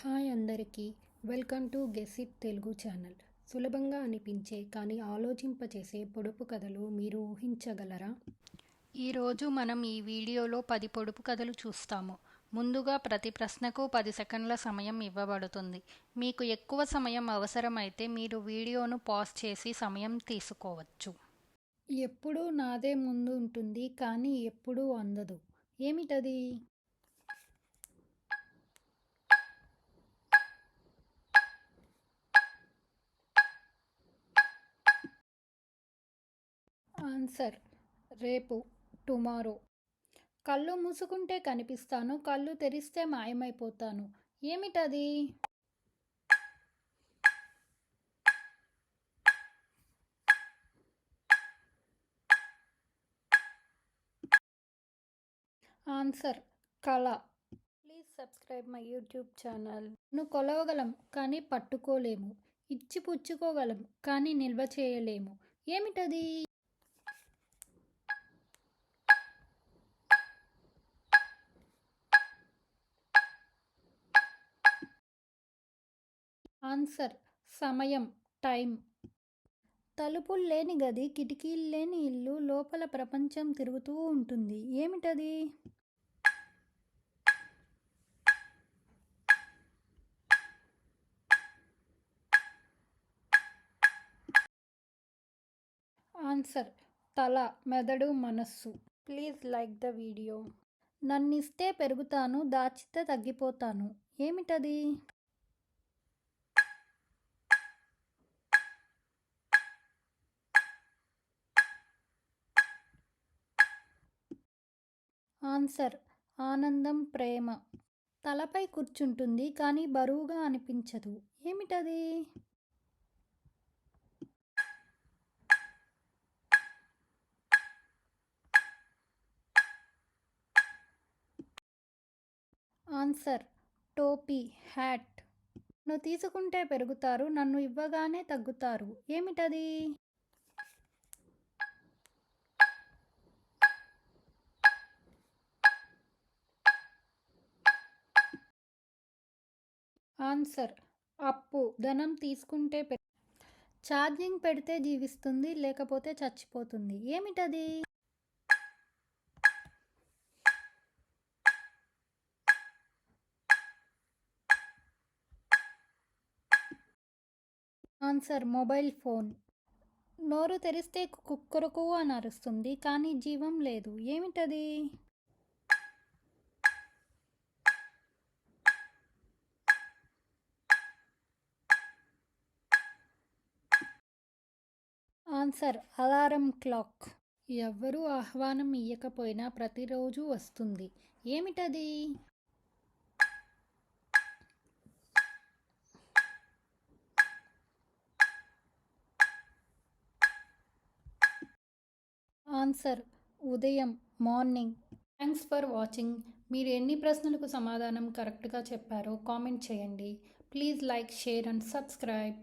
Hi అందరికీ welcome to guess it Telugu channel. సులభంగా అనిపించే కానీ ఆలోచింపచేసే పొడుపు కథలు మీరు ఊహించగలరా? ఈరోజు మనం ఈ వీడియోలో 10 పొడుపు కథలు చూస్తాము. ముందుగా ప్రతి ప్రశ్నకు 10 సెకండ్ల సమయం ఇవ్వబడుతుంది. మీకు ఎక్కువ సమయం అవసరమైతే మీరు వీడియోను పాజ్ చేసి సమయం తీసుకోవచ్చు. ఎప్పుడూ నాదే ముందు ఉంటుంది కానీ ఎప్పుడూ అందదు. ఏమిటది? ఆన్సర్ రేపు, టుమారో. కళ్ళు మూసుకుంటే కనిపిస్తాను, కళ్ళు తెరిస్తే మాయమైపోతాను. ఏమిటది? ఆన్సర్ కళ. Please subscribe my YouTube channel. నువ్వు కొలవగలం కానీ పట్టుకోలేము, ఇచ్చి పుచ్చుకోగలం కానీ నిల్వ చేయలేము. ఏమిటది? ఆన్సర్ సమయం, టైం. తలుపులు లేని గది, కిటికీలు లేని ఇల్లు, లోపల ప్రపంచం తిరుగుతూ ఉంటుంది. ఏమిటది? ఆన్సర్ తల, మెదడు, మనస్సు. Please like the video. నన్నిస్తే పెరుగుతాను, దాచితే తగ్గిపోతాను. ఏమిటది? ఆన్సర్ ఆనందం, ప్రేమ. తలపై కూర్చుంటుంది కానీ బరువుగా అనిపించదు. ఏమిటది? ఆన్సర్ టోపీ, హ్యాట్. నన్ను తీసుకుంటే పెరుగుతారు, నన్ను ఇవ్వగానే తగ్గుతారు. ఏమిటది? ఆన్సర్ అప్పు. ధనం తీసుకుంటే ఛార్జింగ్ పెడితే జీవిస్తుంది, లేకపోతే చచ్చిపోతుంది. ఏమిటది? Answer mobile phone. నోరు తెరిస్తే కుక్కరుకు అని అరుస్తుంది కానీ జీవం లేదు. ఏమిటది? Answer alarm clock. ఎవ్వరూ ఆహ్వానం ఇయ్యకపోయినా ప్రతిరోజు వస్తుంది. ఏమిటది? ఆన్సర్ ఉదయం, మార్నింగ్. Thanks for watching. మీరు ఎన్ని ప్రశ్నలకు సమాధానం కరెక్ట్గా చెప్పారో కామెంట్ చేయండి. Please like, share and subscribe.